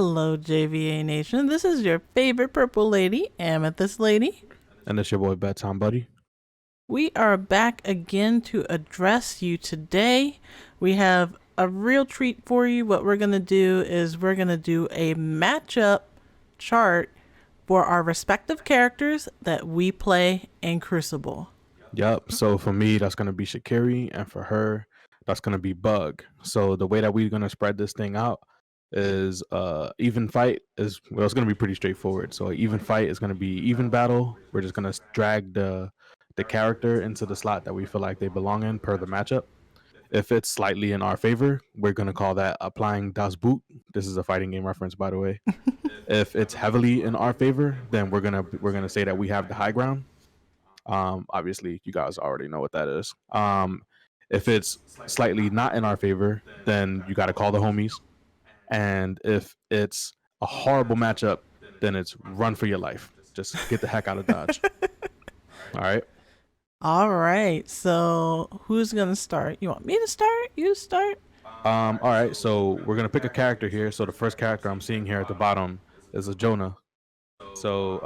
Hello, JVA Nation. This is your favorite purple lady, AmethystLady. And it's your boy Bedtimebuddy. We are back again to address you today. We have a real treat for you. What we're going to do is we're going to do a matchup chart for our respective characters that we play in Crucible. Yep. So for me, that's gonna be Shakirri, and for her, that's gonna be Bugg. So the way that we're gonna spread this thing out is even fight is well, it's gonna be pretty straightforward. So even fight is gonna be even battle. We're just gonna drag the character into the slot that we feel like they belong in per the matchup. If it's slightly in our favor, we're gonna call that applying Das Boot. This is a fighting game reference, by the way. If it's heavily in our favor, then we're gonna say that we have the high ground. Obviously, you guys already know what that is. If it's slightly not in our favor, then you got to call the homies. And if it's a horrible matchup, then it's run for your life. Just get the heck out of Dodge. All right. All right. So who's going to start? You want me to start? You start? All right. So we're gonna pick a character here. So the first character I'm seeing here at the bottom is a Jonah. So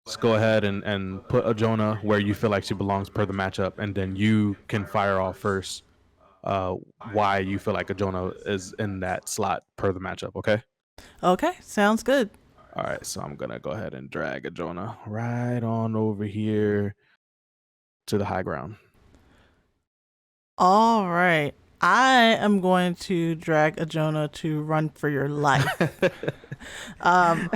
let's go ahead and put a Jonah where you feel like she belongs per the matchup, and then you can fire off first why you feel like a Jonah is in that slot per the matchup, okay? Okay. Sounds good. All right, so I'm going to go ahead and drag a Jonah right on over here to the high ground. All right. I am going to drag a Jonah to run for your life. I'm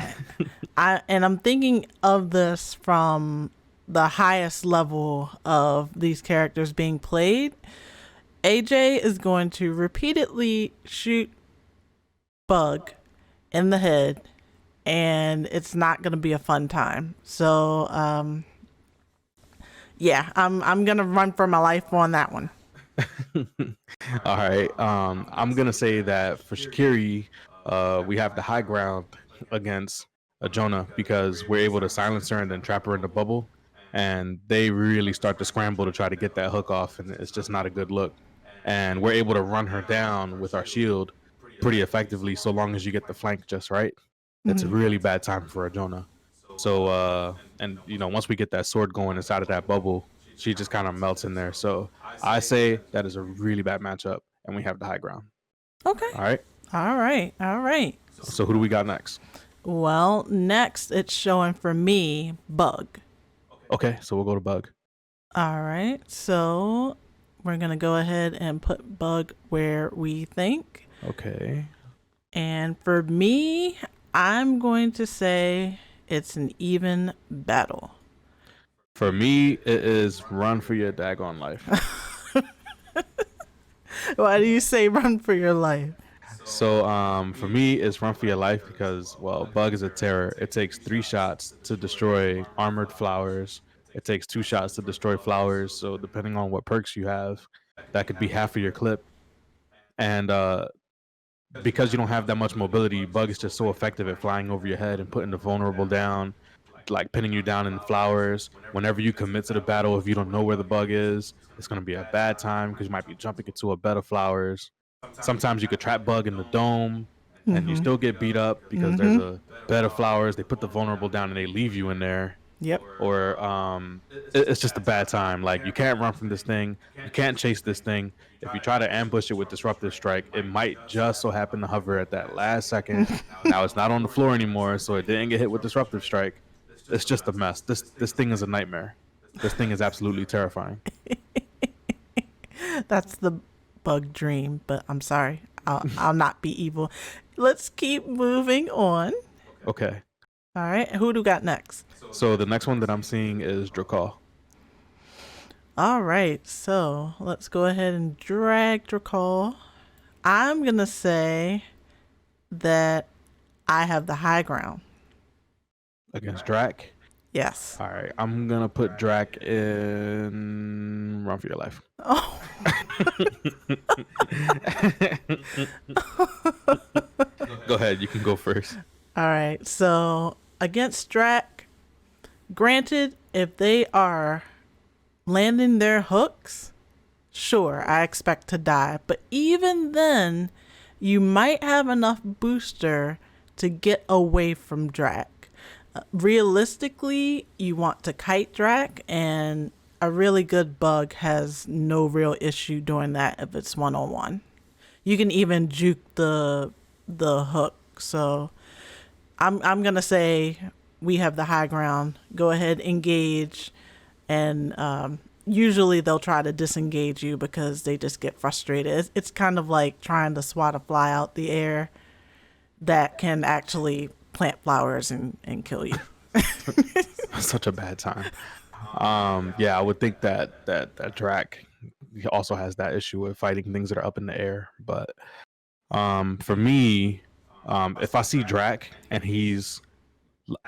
thinking of this from the highest level of these characters being played. AJ is going to repeatedly shoot Bugg in the head, and it's not going to be a fun time. So, yeah, I'm going to run for my life on that one. All right. I'm gonna say that for Shakirri, we have the high ground against a Jonah because we're able to silence her and then trap her in the bubble, and they really start to scramble to try to get that hook off, and it's just not a good look. And we're able to run her down with our shield pretty effectively, so long as you get the flank just right. It's a really bad time for a Jonah. So, and once we get that sword going inside of that bubble, she just kind of melts in there. So I say that is a really bad matchup, and we have the high ground. Okay. All right. All right. So who do we got next? Well, next it's showing for me Bugg. Okay, so we'll go to Bugg. All right. So we're going to go ahead and put Bugg where we think. Okay. And for me, I'm going to say it's an even battle. For me, it is run for your daggone life. Why do you say run for your life? So for me, it's run for your life because, well, Bugg is a terror. It takes 3 shots to destroy armored flowers. It takes 2 shots to destroy flowers. So depending on what perks you have, that could be half of your clip. And because you don't have that much mobility, Bugg is just so effective at flying over your head and putting the vulnerable down, like pinning you down in the flowers. Whenever you commit to the battle, if you don't know where the Bugg is, it's going to be a bad time because you might be jumping into a bed of flowers. Sometimes you could trap Bugg in the dome and you still get beat up because there's a bed of flowers. They put the vulnerable down and they leave you in there. Yep. Or it's just a bad time. Like, you can't run from this thing. You can't chase this thing. If you try to ambush it with Disruptive Strike, it might just so happen to hover at that last second. Now it's not on the floor anymore, so it didn't get hit with Disruptive Strike. It's just a mess. This thing is a nightmare. This thing is absolutely terrifying. That's the Bugg dream, but I'm sorry. I'll not be evil. Let's keep moving on. Okay. All right. Who do we got next? So the next one that I'm seeing is Drac. All right. So let's go ahead and drag Drac. I'm going to say that I have the high ground. Against Drac? Yes. All right. I'm going to put Drac in Run for Your Life. Oh. Go ahead. You can go first. All right. So against Drac, granted, if they are landing their hooks, sure, I expect to die. But even then, you might have enough booster to get away from Drac. Realistically, you want to kite Drac, and a really good Bugg has no real issue doing that if it's 1-on-1. You can even juke the hook. So I'm gonna say we have the high ground. Go ahead, engage, and usually they'll try to disengage you because they just get frustrated. It's kind of like trying to swat a fly out the air that can actually plant flowers and kill you. Such a bad time. Yeah, I would think that Drac also has that issue with fighting things that are up in the air. But for me, if I see Drac and he's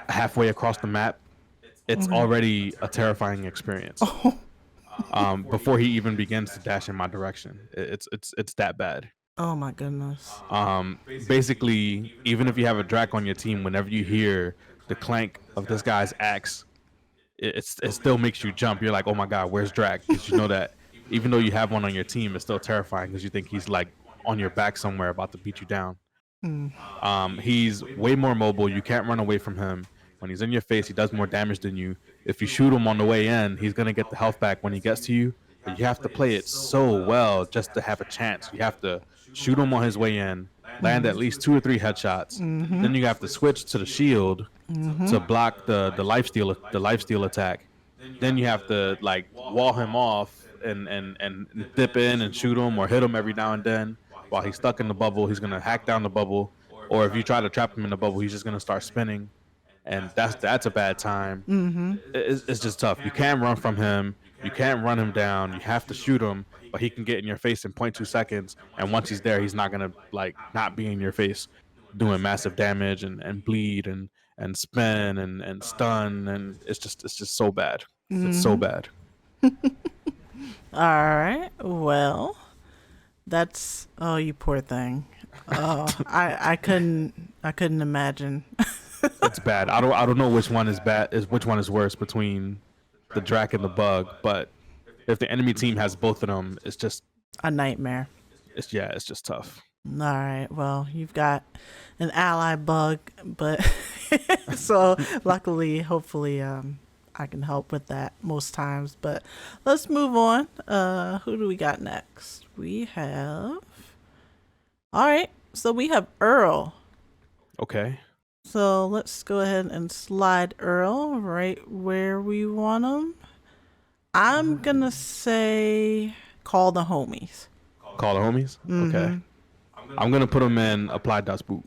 halfway across the map, it's already a terrifying experience. Before he even begins to dash in my direction, it's that bad. Oh my goodness. Basically, even if you have a Drac on your team, whenever you hear the clank of this guy's axe, it still makes you jump. You're like, oh my god, where's Drac? Because you know that even though you have one on your team, it's still terrifying because you think he's like on your back somewhere about to beat you down. He's way more mobile. You can't run away from him. When he's in your face, he does more damage than you. If you shoot him on the way in, he's gonna get the health back when he gets to you. But you have to play it so well just to have a chance. You have to shoot him on his way in, land at least 2 or 3 headshots. Then you have to switch to the shield to block the lifesteal attack. Then you have to like wall him off and dip in and shoot him or hit him every now and then. While he's stuck in the bubble, he's gonna hack down the bubble. Or if you try to trap him in the bubble, he's just gonna start spinning, and that's a bad time. It's just tough. You can't run from him. You can't run him down. You have to shoot him, but he can get in your face in 0.2 seconds. And once he's there, he's not gonna like not be in your face, doing massive damage and bleed and spin and stun, and it's just so bad. It's so bad. All right. Well, that's you poor thing. Oh, I couldn't imagine. It's bad. I don't know which one is bad. Which one is worse between the Drac and the Bugg, but if the enemy team has both of them, it's just a nightmare. It's just tough. All right. Well, you've got an ally Bugg, but so luckily, hopefully, I can help with that most times. But let's move on. Who do we got next? We have. All right. So we have Earl. Okay. So let's go ahead and slide Earl right where we want him. I'm going to say call the homies. Call the homies? Okay. I'm going to put him in Apply Dust Boot.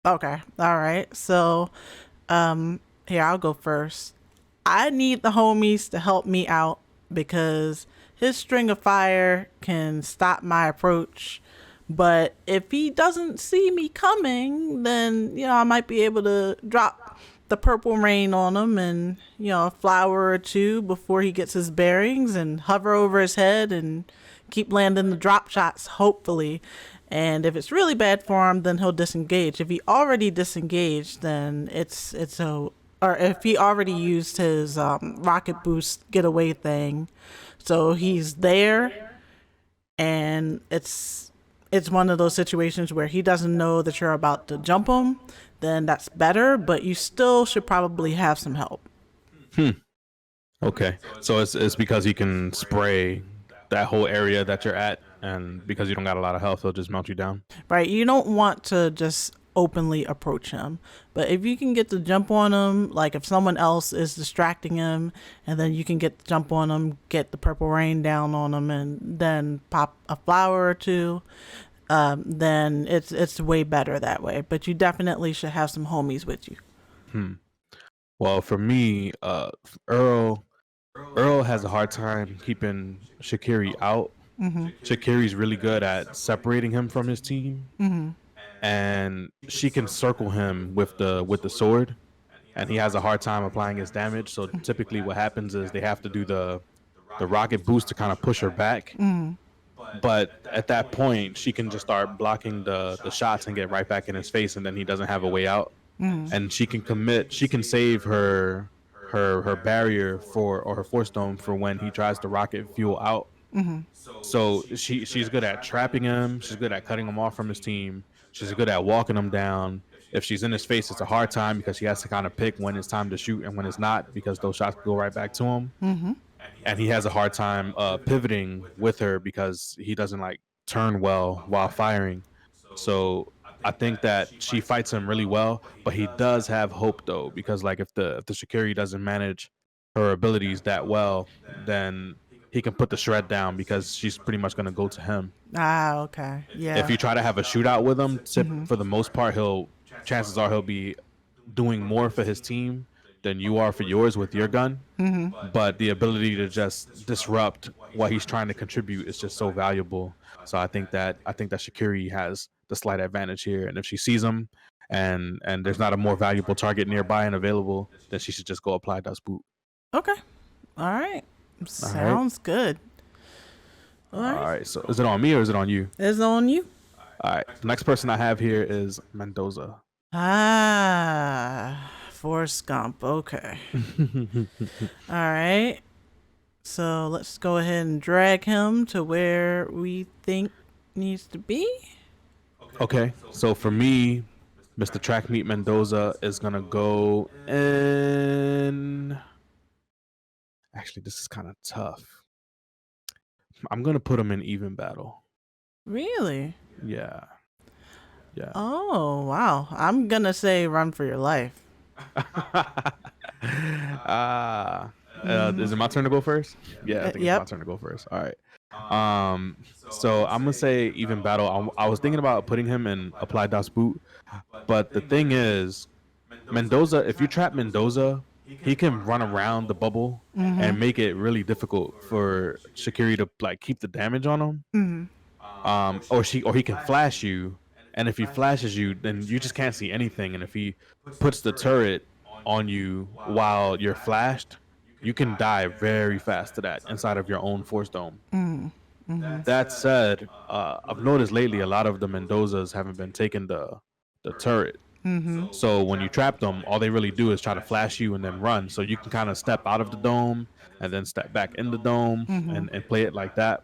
Okay. All right. So here, I'll go first. I need the homies to help me out because his string of fire can stop my approach. But if he doesn't see me coming, then, I might be able to drop the purple rain on him and, a flower or two before he gets his bearings and hover over his head and keep landing the drop shots, hopefully. And if it's really bad for him, then he'll disengage. If he already disengaged, then or if he already used his rocket boost getaway thing. So he's there and it's one of those situations where he doesn't know that you're about to jump him, then that's better, but you still should probably have some help. Okay. So it's because he can spray that whole area that you're at, and because you don't got a lot of health, he'll just melt you down. Right. You don't want to just openly approach him, but if you can get the jump on him, like if someone else is distracting him and then you can get the jump on him, get the purple rain down on him, and then pop a flower or two, then it's way better that way. But you definitely should have some homies with you. Well, for me, Earl has a hard time keeping Shakirri out. Shakirri's really good at separating him from his team, and she can circle him with the sword, and he has a hard time applying his damage. So typically what happens is they have to do the rocket boost to kind of push her back. But at that point, she can just start blocking the shots and get right back in his face, and then he doesn't have a way out. And she can save her barrier or her force dome for when he tries to rocket fuel out. So she's good at trapping him. She's good at cutting him off from his team. She's good at walking him down. If she's in his face, it's a hard time because she has to kind of pick when it's time to shoot and when it's not, because those shots go right back to him. And he has a hard time pivoting with her because he doesn't like turn well while firing. So I think that she fights him really well, but he does have hope though, because like if the Shakirri doesn't manage her abilities that well, then he can put the shred down because she's pretty much going to go to him. Ah, okay. Yeah. If you try to have a shootout with him, for the most part, chances are he'll be doing more for his team than you are for yours with your gun. But the ability to just disrupt what he's trying to contribute is just so valuable. So I think that Shakirri has the slight advantage here. And if she sees him and there's not a more valuable target nearby and available, then she should just go apply Das Boot. Okay. All right. Sounds good. All right. So is it on me or is it on you? It's on you. All right. The next person I have here is Mendoza. Forrest Gump. Okay. All right. So let's go ahead and drag him to where we think needs to be. Okay. So for me, Mr. Track Meet Mendoza is going to go in. Actually, this is kind of tough. I'm going to put him in even battle. Really? Yeah. Oh, wow. I'm going to say run for your life. Is it my turn to go first? Yeah, I think it's my turn to go first. All right. So I'm going to say even battle. I was thinking about putting him in Apply Das Boot, but the thing is, Mendoza, if you trap Mendoza, he can run around the bubble and make it really difficult for Shakirri to like keep the damage on him. Or he can flash you, and if he flashes you, then you just can't see anything. And if he puts the turret on you while you're flashed, you can die very fast to that inside of your own force dome. That said, I've noticed lately a lot of the Mendozas haven't been taking the turret. So when you trap them, all they really do is try to flash you and then run. So you can kind of step out of the dome and then step back in the dome and play it like that.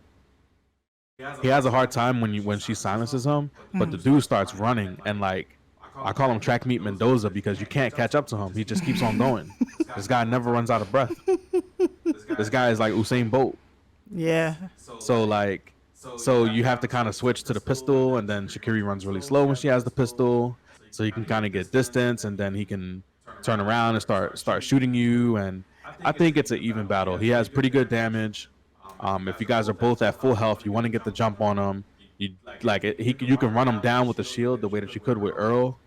He has a hard time when she silences him, but the dude starts running, and like I call him Track Meet Mendoza because you can't catch up to him. He just keeps on going. This guy never runs out of breath. This guy is like Usain Bolt. Yeah. So you have to kind of switch to the pistol, and then Shakirri runs really slow when she has the pistol. So you can kind of get distance, and then he can turn around and start shooting you. And I think it's an even battle. He has pretty good damage. If you guys are both at full health, you want to get the jump on him. You can run him down with the shield the way that you could with Earl,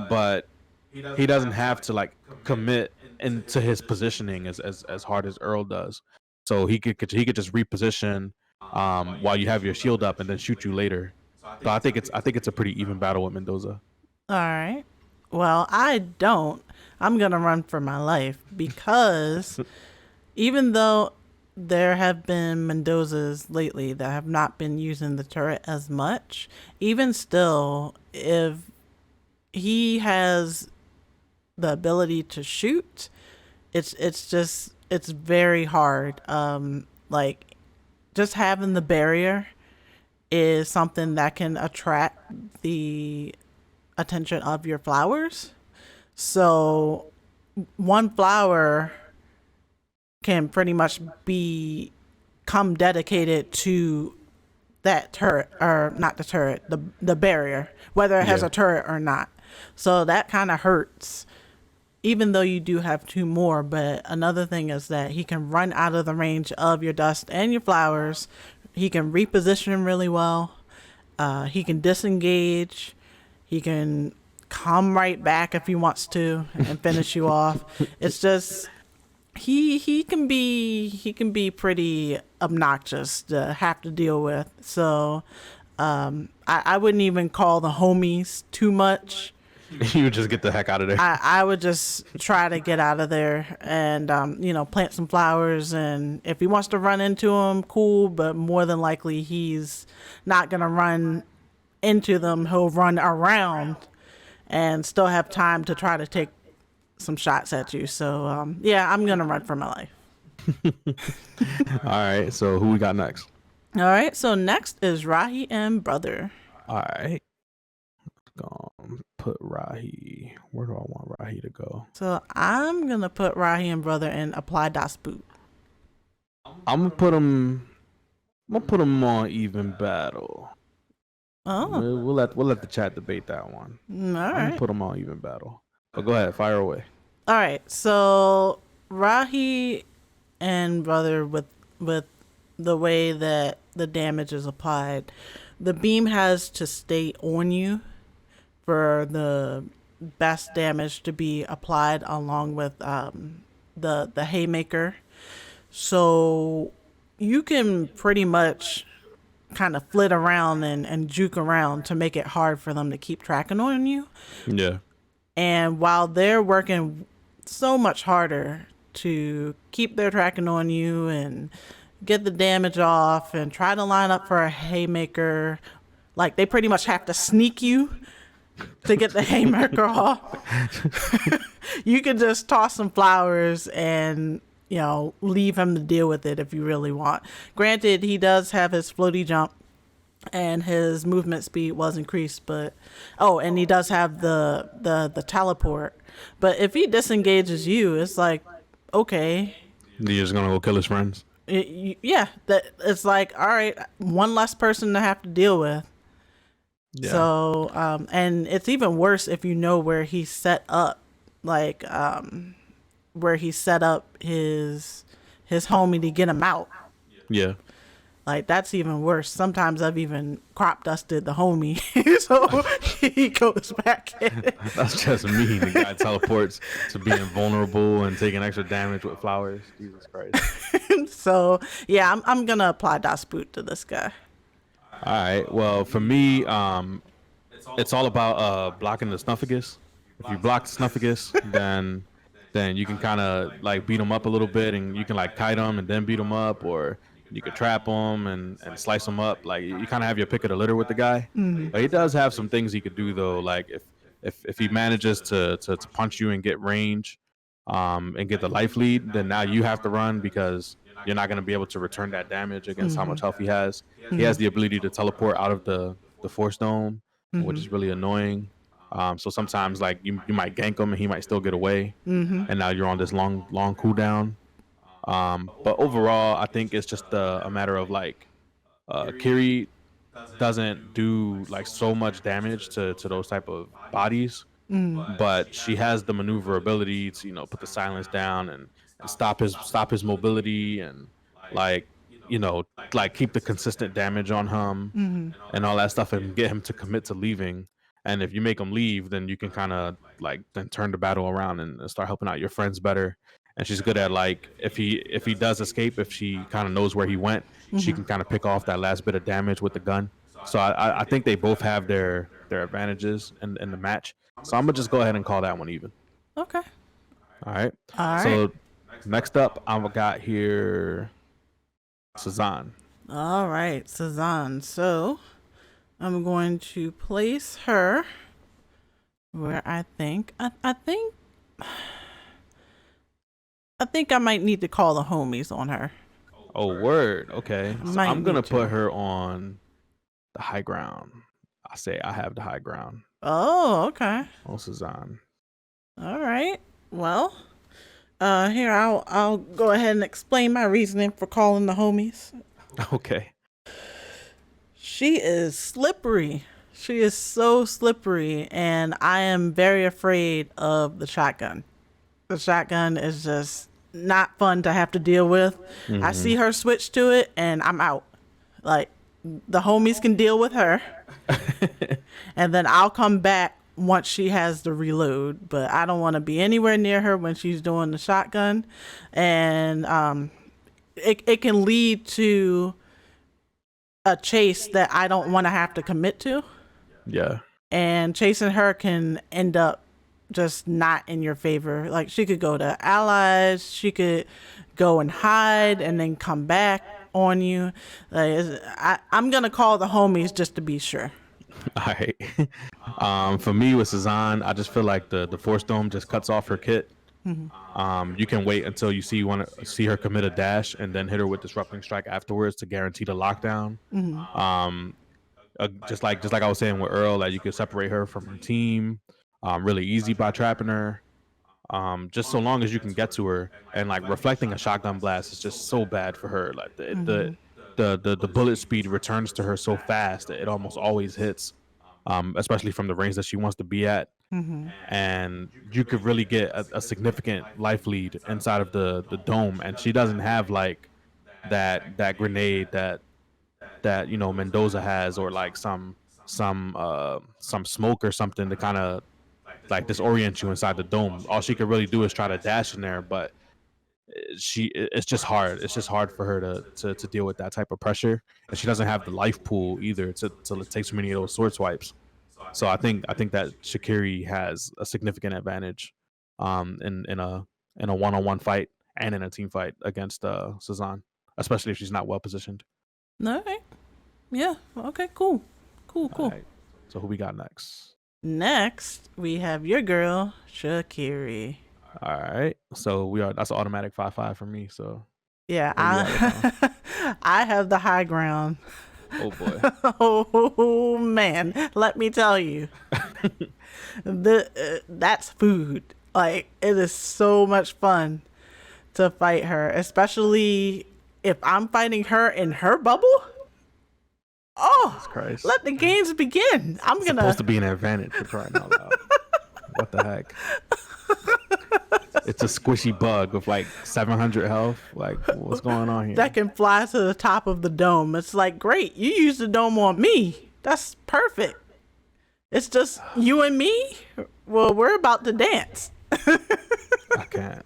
but he doesn't have to like commit into his positioning as hard as Earl does. So he could just reposition while you have your shield up and then shoot you later. So I think it's a pretty even battle with Mendoza. All right. Well, I'm going to run for my life because even though there have been Mendozas lately that have not been using the turret as much, even still, if he has the ability to shoot, it's very hard. Like just having the barrier is something that can attract the attention of your flowers. So one flower can pretty much become dedicated to that turret, or not the turret, the barrier, whether it has a turret or not. So that kind of hurts, even though you do have two more. But another thing is that he can run out of the range of your dust and your flowers. He can reposition really well. He can disengage. He can come right back if he wants to and finish you off. It's just he can be pretty obnoxious to have to deal with. So I wouldn't even call the homies too much. You would just get the heck out of there. I would just try to get out of there and plant some flowers, and if he wants to run into them, cool, but more than likely he's not gonna run into them. He'll run around and still have time to try to take some shots at you. So I'm gonna run for my life. All right, so who we got next? All right. So next is Rahi and Brother. All right. Put Rahi. Where do I want Rahi to go? So I'm gonna put Rahi and Brother and apply Das Boot. I'm gonna put him. I'm gonna put him on even battle. Oh, We'll let the chat debate that one. all I'm right. gonna put him on even battle. But go ahead, fire away. All right. So Rahi and Brother with the way that the damage is applied, the beam has to stay on you for the best damage to be applied along with the haymaker. So you can pretty much kind of flit around and juke around to make it hard for them to keep tracking on you. Yeah. And while they're working so much harder to keep their tracking on you and get the damage off and try to line up for a haymaker, like they pretty much have to sneak you to get the haymaker off. You can just toss some flowers and, you know, leave him to deal with it if you really want. Granted, he does have his floaty jump and his movement speed was increased, but and he does have the teleport. But if he disengages you, it's like, okay, He's just gonna go kill his friends. that it's like, all right, one less person to have to deal with. Yeah. So and it's even worse if you know where he set up, like where he set up his homie to get him out. Yeah. Like that's even worse. Sometimes I've even crop dusted the homie, so he goes back in. That's just mean. The guy teleports to being vulnerable and taking extra damage with flowers. Jesus Christ. So yeah, I'm gonna apply Das Boot to this guy. All right. Well, for me, it's all about blocking the Snuffagus. If you block the Snuffagus, then you can kind of like beat him up a little bit, and you can like kite him and then beat him up, or you could trap him and slice him up. Like you kind of have your pick of the litter with the guy. Mm-hmm. But he does have some things he could do though. Like if he manages to punch you and get range, and get the life lead, then now you have to run because you're not going to be able to return that damage against how much health he has. Mm-hmm. He has the ability to teleport out of the Force Dome, which is really annoying. So sometimes like you might gank him and he might still get away, and now you're on this long cooldown. But overall, I think it's just a matter of like Kiri doesn't do like so much damage to those type of bodies, but she has the maneuverability to put the silence down and stop his mobility and like like keep the consistent damage on him and all that stuff and get him to commit to leaving. And if you make him leave, then you can kind of like then turn the battle around and start helping out your friends better. And she's good at like if he does escape, if she kind of knows where he went, she can kind of pick off that last bit of damage with the gun. So I think they both have their advantages in the match. So I'm gonna just go ahead and call that one even. Okay. All right. All right. So next up, I've got here Suzanne. All right, Suzanne. So I'm going to place her where I think I might need to call the homies on her. Oh, word. Okay. So I'm going to put her on the high ground. I say I have the high ground. Oh, okay. Oh, Suzanne. All right. Well, here I'll go ahead and explain my reasoning for calling the homies. Okay. She is slippery. She is so slippery, and I am very afraid of the shotgun. The shotgun is just not fun to have to deal with. I see her switch to it, and I'm out. Like, the homies can deal with her, and then I'll come back once she has the reload. But I don't want to be anywhere near her when she's doing the shotgun, and it can lead to a chase that I don't want to have to commit to. Yeah. And chasing her can end up just not in your favor. Like, she could go to allies, she could go and hide and then come back on you. Like, I'm gonna call the homies just to be sure. All right. For me with Suzanne, I just feel like the Force Dome just cuts off her kit. You can wait until you want to see her commit a dash and then hit her with disrupting strike afterwards to guarantee the lockdown. Just like I was saying with Earl, that you could separate her from her team really easy by trapping her. Just so long as you can get to her, and like reflecting a shotgun blast is just so bad for her. Like the bullet speed returns to her so fast that it almost always hits, especially from the range that she wants to be at. And you could really get a significant life lead inside of the dome, and she doesn't have like that grenade that Mendoza has, or like some smoke or something to kind of like disorient you inside the dome. All she could really do is try to dash in there, but it's just hard. It's just hard for her to deal with that type of pressure, and she doesn't have the life pool either to take so many of those sword swipes. So I think that Shakirri has a significant advantage in a one-on-one fight and in a team fight against Suzanne, especially if she's not well positioned. All right. Yeah. Okay. Cool. Right. So who we got next? Next, we have your girl Shakirri. All right. So that's an automatic 5-5 for me. So yeah, I have the high ground. Oh boy. Oh man, let me tell you, that's food. Like, it is so much fun to fight her, especially if I'm fighting her in her bubble. Oh, Christ. Let the games begin. It's supposed to be an advantage, for crying out loud. What the heck? It's a squishy bug with like 700 health. Like, what's going on here? That can fly to the top of the dome. It's like, great, you used the dome on me. That's perfect. It's just you and me. Well, we're about to dance. I can't.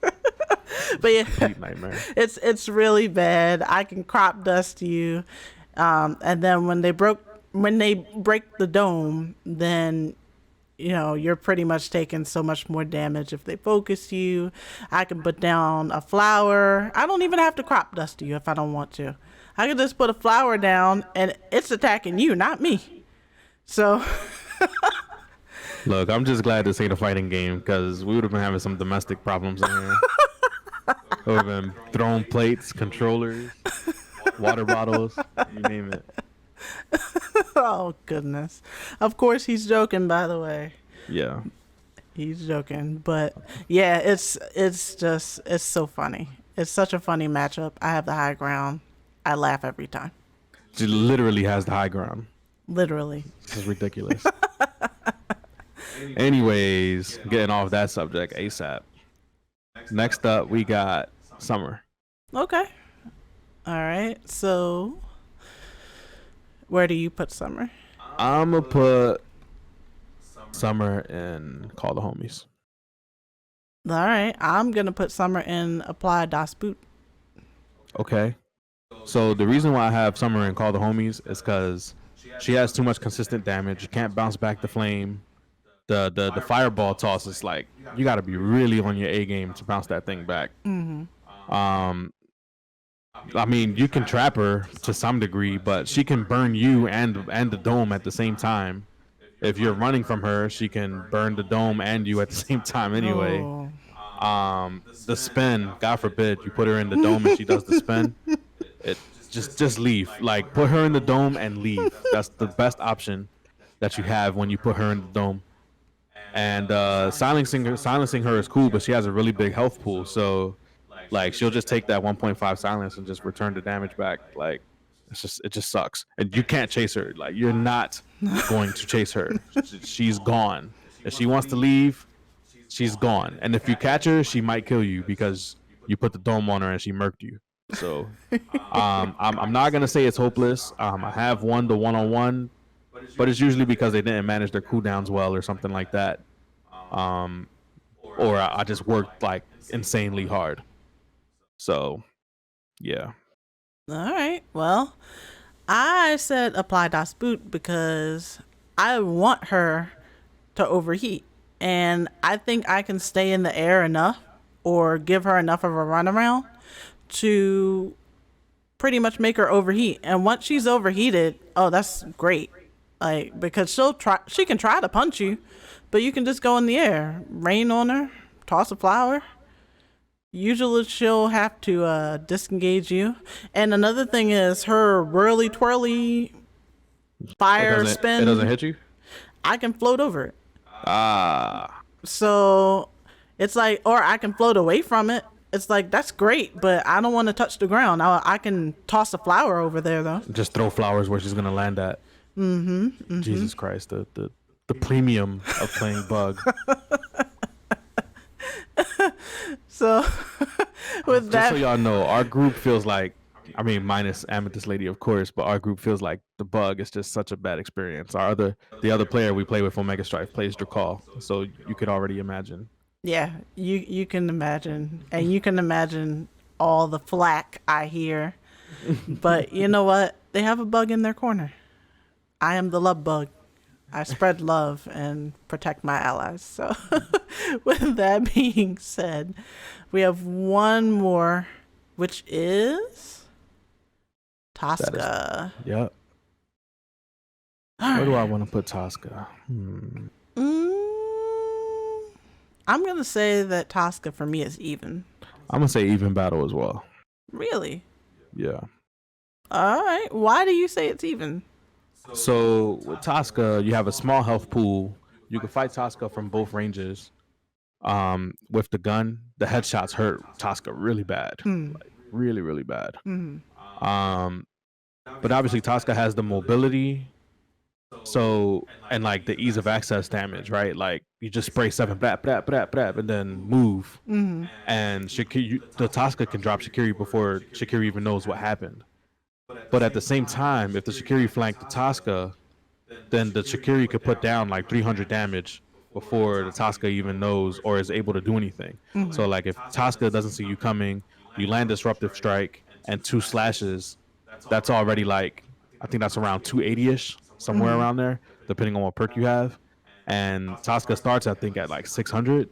But yeah, nightmare. It's really bad. I can crop dust you. And then when they break the dome, then you're pretty much taking so much more damage. If they focus you, I can put down a flower. I don't even have to crop dust you if I don't want to. I can just put a flower down and it's attacking you, not me. So look, I'm just glad this ain't a fighting game, because we would have been having some domestic problems in here. We would have been throwing plates, controllers, water bottles, you name it. Oh goodness. Of course he's joking, by the way. Yeah. He's joking, but yeah, it's so funny. It's such a funny matchup. I have the high ground. I laugh every time. She literally has the high ground. Literally. This is ridiculous. Anyways, getting off that subject ASAP. Next up, we got Summer. Okay. All right. So, where do you put Summer? I'm going to put Summer in Call the Homies. All right. I'm going to put Summer in Apply Das Boot. Okay. So, the reason why I have Summer in Call the Homies is because she has too much consistent damage. You can't bounce back the flame. The fireball toss is like, you got to be really on your A game to bounce that thing back. Mm-hmm. I mean, you can trap her to some degree, but she can burn you and the dome at the same time. If you're running from her, she can burn the dome and you at the same time anyway. Oh. The spin, God forbid, you put her in the dome and she does the spin. It just leave. Like, put her in the dome and leave. That's the best option that you have when you put her in the dome. And silencing her is cool, but she has a really big health pool, so like she'll just take that 1.5 silence and just return the damage back. Like, it just sucks. And you can't chase her. Like, you're not going to chase her. She's gone. If she wants to leave, she's gone. And if you catch her, she might kill you because you put the dome on her and she murked you. So I'm not gonna say it's hopeless. I have won the one-on-one, but it's usually because they didn't manage their cooldowns well or something like that. Or I just worked like insanely hard. So, yeah. All right. Well, I said Apply Das Boot because I want her to overheat. And I think I can stay in the air enough or give her enough of a runaround to pretty much make her overheat. And once she's overheated, oh, that's great. Like, because she can try to punch you, but you can just go in the air, rain on her, toss a flower, Usually she'll have to disengage you. And another thing is her whirly twirly fire It spin. doesn't hit you. I can float over it. Ah. So it's like, or I can float away from it. It's like, that's great, but I don't want to touch the ground. I can toss a flower over there, though. Just throw flowers where she's gonna land at. Jesus Christ, the premium of playing Bugg. So with Just so that, y'all know, our group feels like, I mean, minus AmethystLady, of course, but our group feels like the Bugg is just such a bad experience. The other player we play with on Mega Strife plays Drac, so you could already imagine. yeah, you can imagine, and you can imagine all the flack I hear. But you know what? They have a Bugg in their corner. I am the love bug. I spread love and protect my allies. So with that being said, we have one more, which is Tosca. Yep. Where do I want to put Tosca? I'm going to say that Tosca for me is even. I'm going to say even battle as well. Really? Yeah. All right. Why do you say it's even? So with Tosca, you have a small health pool. You can fight Tosca from both ranges. With the gun, the headshots hurt Tosca really bad. Like, really, really bad. But obviously Tosca has the mobility. So, and like the ease of access damage, right? Like you just spray 7 blap, blap, blap, blap, and then move. And the Tosca can drop Shakirri before Shakirri even knows what happened. But at the same time, if the Shakirri flanked the Tosca, then the Shakirri could put down like 300 damage before the Tosca even knows or is able to do anything. So like if Tosca doesn't see you coming, you land Disruptive Strike and 2 slashes, that's already like, I think that's around 280-ish, somewhere around there, depending on what perk you have. And Tosca starts, I think, at like 600.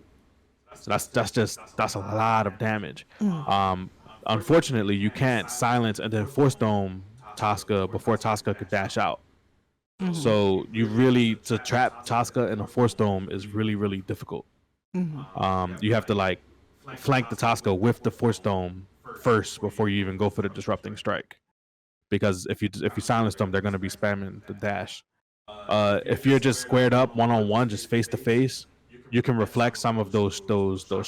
So that's a lot of damage. Unfortunately, you can't silence and then force dome Tosca before Tosca could dash out. So you really, to trap Tosca in a force dome is really, really difficult. You have to like flank the Tosca with the force dome first before you even go for the disrupting strike. Because if you silence them, they're going to be spamming the dash. If you're just squared up one-on-one, just face to face, you can reflect some of those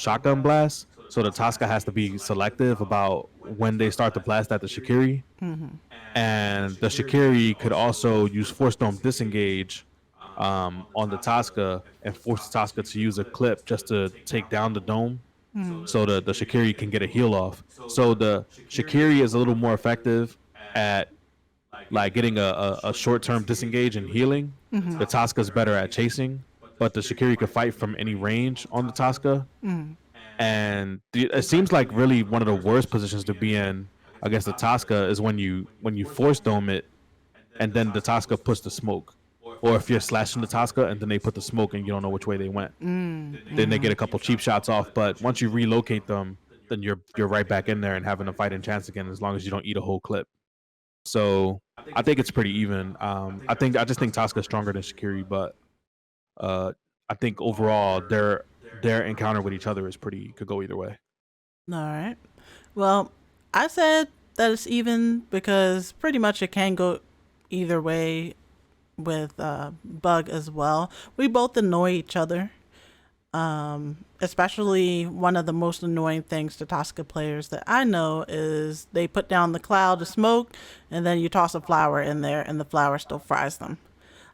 shotgun blasts. So the Tosca has to be selective about when they start to blast at the Shakirri. And the Shakirri could also use Force Dome Disengage on the Tosca and force the Tosca to use a clip just to take down the dome. So the Shakirri can get a heal off. So the Shakirri is a little more effective at like getting a short-term disengage and healing. The Tosca's better at chasing, but the Shakirri could fight from any range on the Tosca. And it seems like really one of the worst positions to be in against the Tosca is when you force dome it, and then the Tosca puts the smoke, or if you're slashing the Tosca and then they put the smoke and you don't know which way they went. Then they get a couple cheap shots off, but once you relocate them, then you're right back in there and having a fighting chance again, as long as you don't eat a whole clip. So I think it's pretty even. I just think Tosca is stronger than Shakirri, but I think overall their encounter with each other could go either way. All right. Well, I said that it's even because pretty much it can go either way with Bugg as well. We both annoy each other. Especially one of the most annoying things to Tosca players that I know is they put down the cloud of smoke and then you toss a flower in there and the flower still fries them.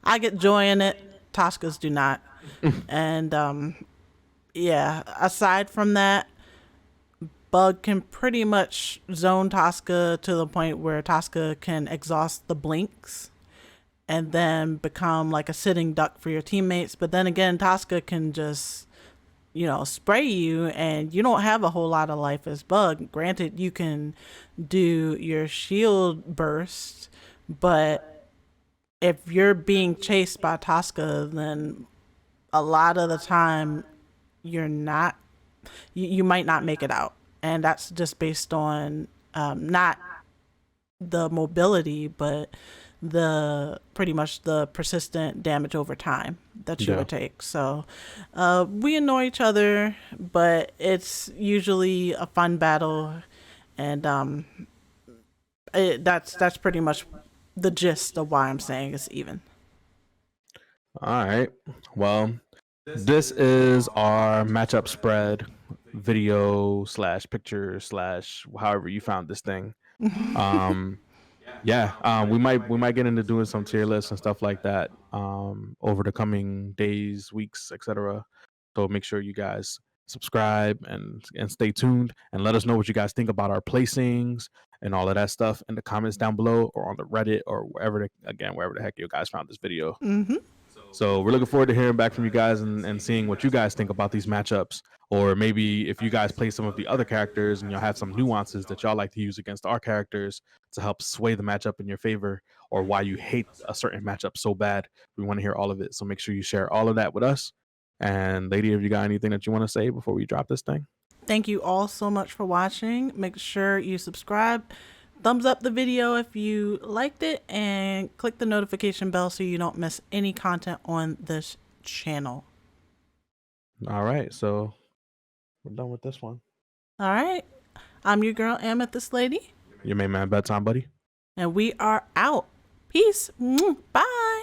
I get joy in it. Toscas do not. And yeah, aside from that, Bugg can pretty much zone Tosca to the point where Tosca can exhaust the blinks and then become like a sitting duck for your teammates. But then again, Tosca can just, spray you and you don't have a whole lot of life as Bugg. Granted, you can do your shield burst, but if you're being chased by Tosca, then a lot of the time you might not make it out. And that's just based on not the mobility, but pretty much the persistent damage over time that you Yeah. would take. So we annoy each other, but it's usually a fun battle, and that's pretty much the gist of why I'm saying it's even. All right. Well, this is our matchup spread video slash picture slash however you found this thing. We might get into doing some tier lists and stuff like that over the coming days, weeks, etc. So make sure you guys subscribe and stay tuned and let us know what you guys think about our placings and all of that stuff in the comments down below or on the Reddit or wherever the heck you guys found this video. Mm-hmm. So we're looking forward to hearing back from you guys and seeing what you guys think about these matchups, or maybe if you guys play some of the other characters and you'll have some nuances that y'all like to use against our characters to help sway the matchup in your favor, or why you hate a certain matchup so bad. We want to hear all of it. So make sure you share all of that with us. And lady, have you got anything that you want to say before we drop this thing? Thank you all so much for watching. Make sure you subscribe. Thumbs up the video if you liked it, and click the notification bell so you don't miss any content on this channel. All right, so we're done with this one. All right. I'm your girl, AmethystLady. Your main man, Bedtime Buddy. And we are out. Peace. Bye.